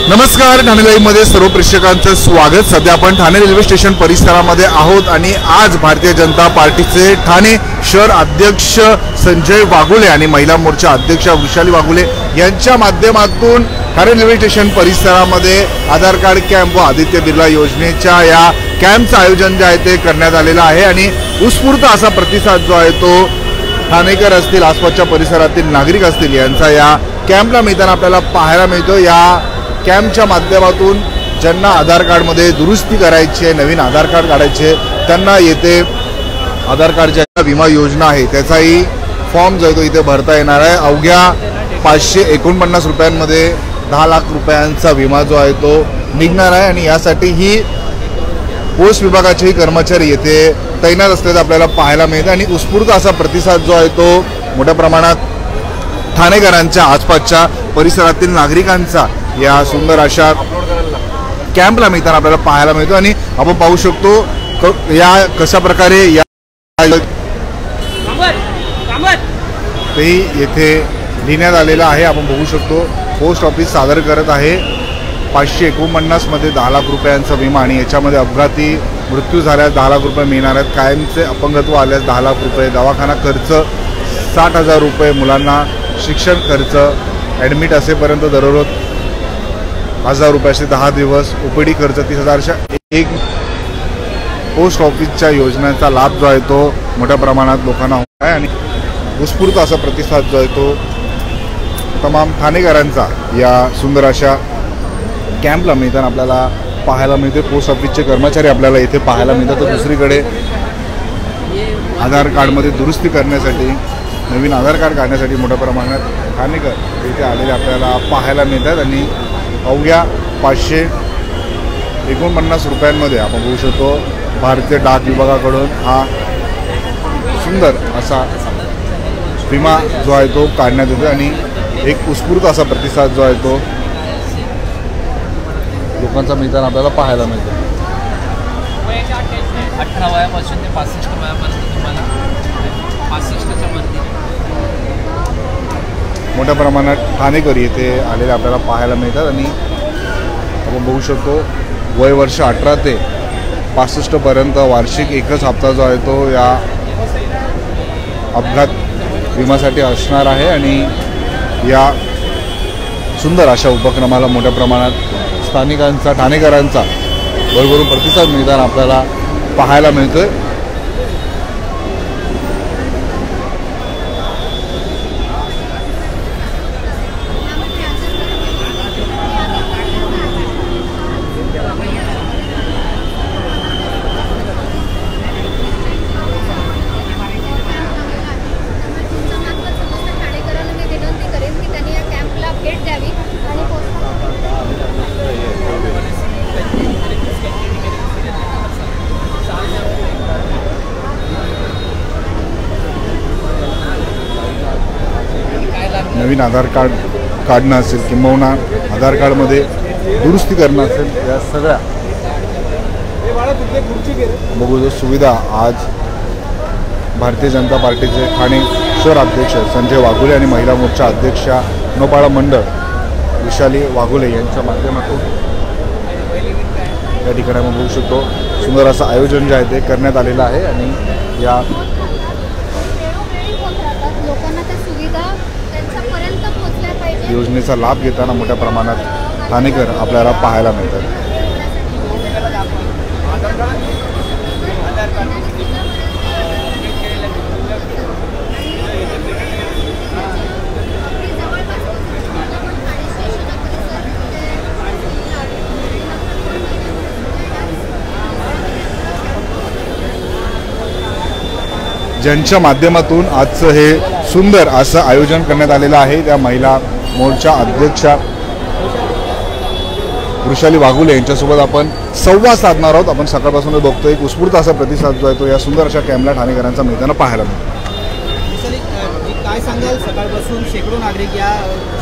नमस्कार, ठाणे लाईव्ह मध्ये सर्व प्रेक्षकांचं स्वागत। सध्या आपण ठाणे रेल्वे स्टेशन परिसरामध्ये आहोत आणि आज भारतीय जनता पार्टीचे ठाणे शहर अध्यक्ष संजय वाघुले आणि महिला मोर्चा अध्यक्षा वृषाली वाघुले यांच्या माध्यमातून ठाणे रेल्वे स्टेशन परिसरामध्ये आधार कार्ड कॅम्प व आदित्य बिर्ला योजनेच्या या कॅम्पचं आयोजन जे आहे ते करण्यात आलेलं आहे आणि उत्स्फूर्त असा प्रतिसाद जो आहे तो ठाणेकर असतील, आसपासच्या परिसरातील नागरिक असतील यांचा या कॅम्पला मिळताना आपल्याला पाहायला मिळतो। या कॅम्पच्या माध्यमातून ज्यांना आधार कार्डमध्ये दुरुस्ती करायची आहे, नवीन आधार कार्ड काढायचे, त्यांना येथे आधार कार्डच्या विमा योजना आहे त्याचाही फॉर्म जो आहे तो इथे भरता येणार आहे। अवघ्या 549 रुपयांमध्ये 10 लाख रुपयांचा विमा जो आहे तो निघणार आहे आणि यासाठी ही पोस्ट विभागाचेही कर्मचारी येथे तैनात असल्याचं आपल्याला पाहायला मिळतं आणि उत्स्फूर्त असा प्रतिसाद जो आहे तो मोठ्या प्रमाणात ठाणेकरांच्या, आसपासच्या परिसरातील नागरिकांचा या सुंदर अशा कॅम्पला मिळताना आपल्याला पाहायला मिळतो आणि आपण पाहू शकतो या कशा प्रकारे या तेही येथे लिहिण्यात आलेलं आहे। आपण बघू शकतो पोस्ट ऑफिस सादर करत आहे 549 मध्ये 10 लाख रुपयांचा विमा आणि याच्यामध्ये अपघाती मृत्यू झाल्यास 10 लाख रुपये मिळणार आहेत, कायमचे अपंगत्व आल्यास 10 लाख रुपये, दवाखाना खर्च 60,000 रुपये, मुलांना शिक्षण खर्च, ॲडमिट असेपर्यंत दररोज 1000 रुपयाचे 10 दिवस, ओपीडी खर्च 30,000च्या एक पोस्ट ऑफिसच्या योजनेचा लाभ जो आहे तो मोठ्या प्रमाणात लोकांना होत आहे आणि उत्स्फूर्त असा प्रतिसाद जो आहे तो तमाम ठाणेकरांचा या सुंदर अशा कॅम्पला मिळताना आपल्याला पाहायला मिळते। पोस्ट ऑफिसचे कर्मचारी आपल्याला इथे पाहायला मिळतात, तर दुसरीकडे आधार कार्डमध्ये दुरुस्ती करण्यासाठी, नवीन आधार कार्ड काढण्यासाठी मोठ्या प्रमाणात ठाणेकर इथे आलेले आपल्याला पाहायला मिळतात आणि अवघ्या 549 रुपयांमध्ये आपण बघू शकतो भारतीय डाक विभागाकडून हा सुंदर असा विमा जो आहे तो काढण्यात येतो आणि एक उत्स्फूर्त असा प्रतिसाद जो आहे तो लोकांचा मिळताना आपल्याला पाहायला मिळतो। 18 वयापासून ते 65 वयापर्यंत तुम्हाला 65च्या वरती मोठ्या प्रमाणात ठाणेकर येथे आलेले आपल्याला पाहायला मिळतात आणि आपण बघू शकतो वय वर्ष 18 ते 65 पर्यंत वार्षिक एकच हप्ता जो आहे तो या अपघात विम्यासाठी असणार आहे आणि या सुंदर अशा उपक्रमाला मोठ्या प्रमाणात स्थानिकांचा, ठाणेकरांचा भरभरून प्रतिसाद मिळताना आपल्याला पाहायला मिळतोय। नवीन आधार कार्ड काढणं असेल किंवा आधार कार्डमध्ये दुरुस्ती करणं असेल, या सगळ्या बघू सुविधा आज भारतीय जनता पार्टीचे ठाणे शहर अध्यक्ष संजय वाघुले आणि महिला मोर्चा अध्यक्षा नौपाळा मंडळ वृषाली वाघुले यांच्या माध्यमातून या ठिकाणी आपण बघू शकतो सुंदर असं आयोजन जे आहे ते करण्यात आलेलं आहे आणि या योजनेचा लाभ घेताना मोठ्या प्रमाणात ठाणेकर आपल्याला पाहायला मिळतात। ज्यांच्या माध्यमातून आजचं हे सुंदर असं आयोजन करण्यात आलेलं आहे त्या महिला मोर्चा अध्यक्षा वृषाली वाघुले यांच्यासोबत आपण संवाद साधणार आहोत। आपण सकाळपासून बघतोय एक उत्स्फूर्त असा प्रतिसाद जो आहे तो या सुंदर अशा कॅम्पला ठाणेकरांचा मिळताना पाहायला मिळतो। काय सांगाल, सकाळपासून शेकडो नागरिक या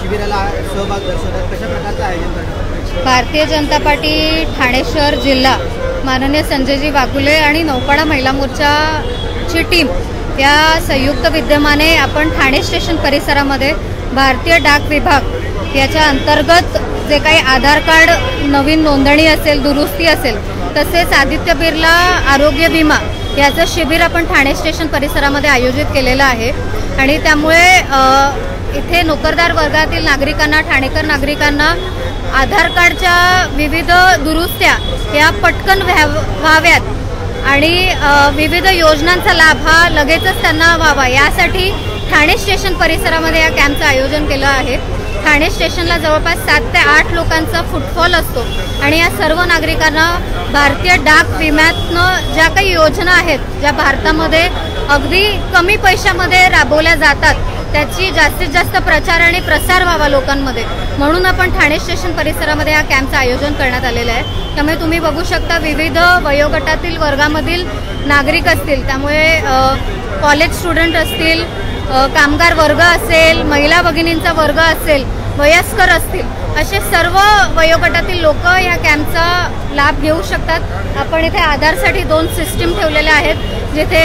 शिबिराला सहभाग दर्शवतात, कशा प्रकारचं आयोजन करतात? भारतीय जनता पार्टी ठाणे शहर जिल्हा माननीय संजयजी वाघुले आणि नौपाडा महिला मोर्चाची टीम या संयुक्त विद्यमाने आपण ठाणे स्टेशन परिसरामध्ये भारतीय डाक विभाग याच्या अंतर्गत जे काही आधार कार्ड नवीन नोंदणी असेल, दुरुस्ती असेल, तसेच आदित्य बिर्ला आरोग्य विमा याचं शिबिर आपण ठाणे स्टेशन परिसरामध्ये आयोजित केलेलं आहे. आणि त्यामुळे इथे नोकरदार वर्गातील नागरिकांना, ठाणेकर नागरिकांना आधार कार्डच्या विविध दुरुस्त्या या पटकन व्हाव्यात आणि विविध योजनांचा लाभ हा लगेचच त्यांना व्हावा, यासाठी ठाणे स्टेशन परिसरामध्ये या कॅम्पचं आयोजन केलं आहे. ठाणे स्टेशनला जवळपास 7 ते 8 लोकांचा फुटफॉल असतो आणि या सर्व नागरिकांना भारतीय डाक विम्यातनं ज्या काही योजना आहेत, ज्या भारतामध्ये अगदी कमी पैशामध्ये राबवल्या जातात, त्याची जास्तीत जास्त प्रचार आणि प्रसार व्हावा लोकांमध्ये, म्हणून आपण ठाणे स्टेशन परिसरामध्ये या कॅम्पचं आयोजन करण्यात आलेलं आहे. त्यामुळे तुम्ही बघू शकता विविध वयोगटातील वर्गामधील नागरिक असतील, त्यामुळे कॉलेज स्टुडंट असतील, कामगार वर्ग असेल, महिला भगिनींचा वर्ग असेल, वयस्कर असतील, असे सर्व वयोगटातील लोक या कॅम्पचा लाभ घेऊ शकतात. आपण इथे आधारसाठी 2 सिस्टीम ठेवलेल्या आहेत, जिथे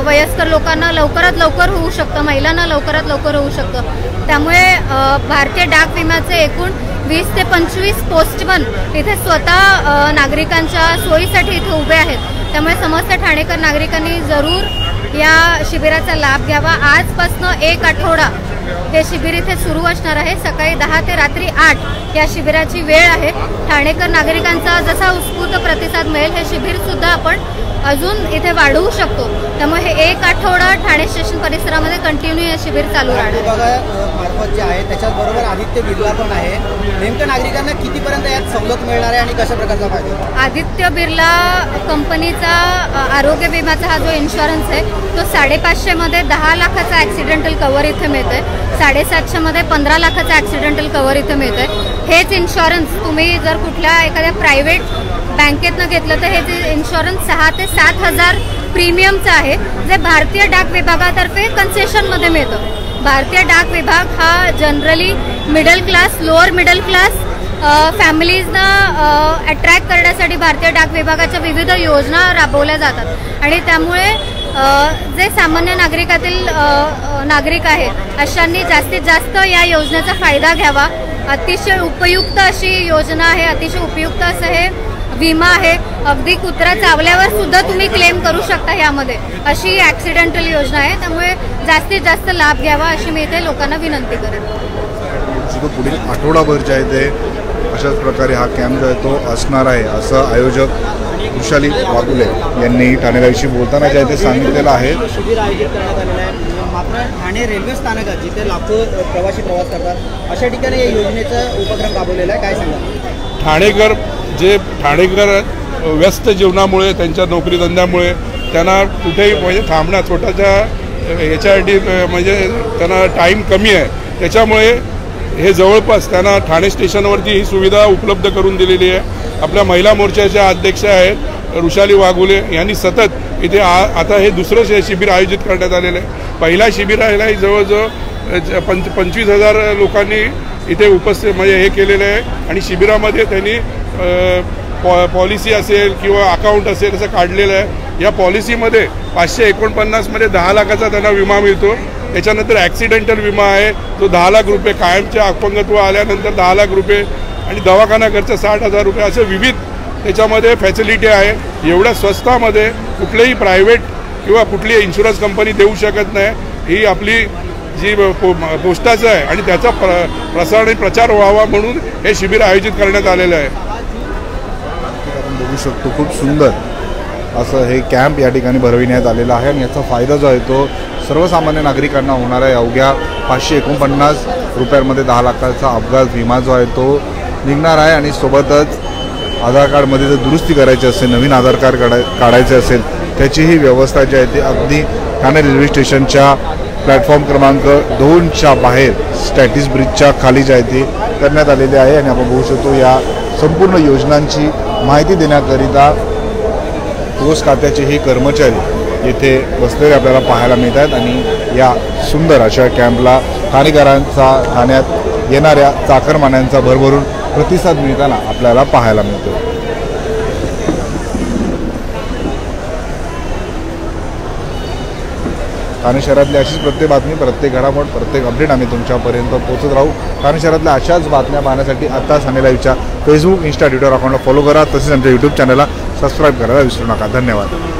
वयस्कर लोकांना लवकरात लवकर होऊ शकतं, महिलांना लवकरात लवकर होऊ शकतं. त्यामुळे भारतीय डाक विम्याचे एकूण 20 ते 25 पोस्टमन इथे स्वतः नागरिकांच्या सोयीसाठी इथे उभे आहेत. त्यामुळे समस्त ठाणेकर नागरिकांनी जरूर या शिबिराचा लाभ घ्यावा. आजपासून 1 आठवडा हे शिबिर इथे सुरू असणार आहे. सकाळी 10 ते रात्री 8 या शिबिराची वेळ आहे. ठाणेकर नागरिकांचा जसा उत्स्फूर्त प्रतिसाद मिळेल, हे शिबिर सुद्धा आपण अजून इथे वाढवू शकतो. त्यामुळे हे 1 आठवडा ठाणे स्टेशन परिसरामध्ये कंटिन्यू हे शिबिर चालू राहणार. मार्फत जे आहे त्याच्याबरोबर आदित्य बिर्ला पण आहे. नेमकं नागरिकांना कितीपर्यंत यात सवलत मिळणार आहे आणि कशा प्रकारचा फायदा? आदित्य बिर्ला कंपनीचा आरोग्य विम्याचा हा जो इन्शुरन्स आहे, तो 550 मध्ये 10 लाखाचा ॲक्सिडेंटल कव्हर इथे मिळतंय, 750 मध्ये 15 लाखाचा ॲक्सिडेंटल कव्हर इथे मिळतंय. हेच इन्शुरन्स तुम्ही जर कुठल्या एखाद्या प्रायव्हेट बँकेतनं घेतलं तर हे जे इन्शुरन्स 6 ते 7 हजार प्रीमियमचं आहे, जे भारतीय डाक विभागातर्फे कन्सेशनमध्ये मिळतं. भारतीय डाक विभाग हा generally middle class, lower middle class फॅमिलीजना अट्रॅक्ट करण्यासाठी भारतीय डाक विभागाच्या विविध योजना राबवल्या जातात आणि त्यामुळे जे सामान्य नागरिकातील नागरिक आहेत अशांनी जास्तीत जास्त या योजनेचा फायदा घ्यावा. अतिशय उपयुक्त अशी योजना आहे, अतिशय उपयुक्त असं हे विमा आहे. अगदी कुत्रा चावल्यावर सुद्धा तुम्ही क्लेम करू शकता यामध्ये, अशी ॲक्सिडेंटल योजना आहे. त्यामुळे जास्तीत जास्त लाभ घ्यावा अशी मी इथे लोकांना विनंती करेन. पुढील आठवडाभर जे आहे ते अशाच प्रकारे हा कॅम्प जो आहे तो असणार आहे, असं आयोजक वृषाली वाघुले यांनी ठाणेकरांशी बोलताना जे आहे ते सांगितलेलं आहे. शिबिर आयोजित करण्यात आलेलं आहे. मात्र ठाणे रेल्वे स्थानकात जिथे लाखो प्रवासी प्रवास करतात अशा ठिकाणी या योजनेचा उपक्रम राबवलेला आहे. काय सांगा? ठाणेकर व्यस्त जीवनामुळे, त्यांच्या नोकरीधंद्यामुळे त्यांना कुठेही म्हणजे थांबणं छोट्याशा ह्याच्यासाठी म्हणजे त्यांना टाईम कमी आहे. त्याच्यामुळे हे जवळपास त्यांना ठाणे स्टेशनवरती ही सुविधा उपलब्ध करून दिलेली आहे. आपल्या महिला मोर्चाच्या अध्यक्ष आहेत वृषाली वाघुले यांनी सतत इथे आता हे दुसरं शिबिर आयोजित करण्यात आलेलं आहे. पहिल्या शिबिरालाही जवळजवळ 25,000 लोकांनी इथे उपस्थित म्हणजे हे केलेलं आहे आणि शिबिरामध्ये त्यांनी पॉलिसी असेल किंवा अकाउंट असेल असं काढलेलं आहे. या पॉलिसीमध्ये 549 मध्ये 10 लाखाचा त्यांना विमा मिळतो. त्याच्यानंतर ॲक्सिडेंटल विमा आहे, तो 10 लाख रुपये, कायमच्या अपंगत्व आल्यानंतर 10 लाख रुपये आणि दवाखाना खर्च 60,000 रुपये, असे विविध त्याच्यामध्ये फॅसिलिटी आहे. एवढ्या स्वस्तामध्ये कुठलेही प्रायव्हेट किंवा कुठली इन्शुरन्स कंपनी देऊ शकत नाही. ही आपली जी पोस्टाचं आहे आणि त्याचा प्रसार आणि प्रचार व्हावा म्हणून हे शिबिर आयोजित करण्यात आलेलं आहे. आपण बघू शकतो खूप सुंदर असं हे कॅम्प या ठिकाणी भरविण्यात आलेला आहे आणि याचा फायदा जो आहे तो सर्वसामान्य नागरिकांना होणार आहे. अवघ्या 549 रुपयांमध्ये 10 लाखाचा अपघात विमा जो आहे तो निघणार आहे आणि सोबतच आधार कार्डमध्ये जर दुरुस्ती करायची असेल, नवीन आधार कार्ड काढायचे असेल, त्याचीही व्यवस्था जी आहे ती अगदी ठाणे रेल्वे स्टेशनच्या प्लॅटफॉर्म क्रमांक 2च्या बाहेर स्टॅटिस ब्रिजच्या खाली जी आहे ती करण्यात आलेली आहे. आणि आपण बघू शकतो या संपूर्ण योजनांची माहिती देण्याकरिता पोस्ट खात्याचेही कर्मचारी येथे बसलेले आपल्याला पाहायला मिळत आहेत आणि या सुंदर अशा कॅम्पला ठाणेकरांचा, ठाण्यात येणाऱ्या चाकरमान्यांचा भरभरून प्रतिसाद मिळताना आपल्याला पाहायला मिळतो. ठाणे शहरातली अशीच प्रत्येक बातमी, प्रत्येक घडामोड, प्रत्येक अपडेट आम्ही तुमच्यापर्यंत पोहोचत राहू. ठाणे शहरातल्या अशाच बातम्या पाहण्यासाठी आता ठाणे लाईव्हच्या फेसबुक, इंस्टा, ट्विटर अकाउंटला फॉलो करा. तसेच आमच्या यूट्यूब चॅनलला सबस्क्राईब करायला विसरू नका. धन्यवाद.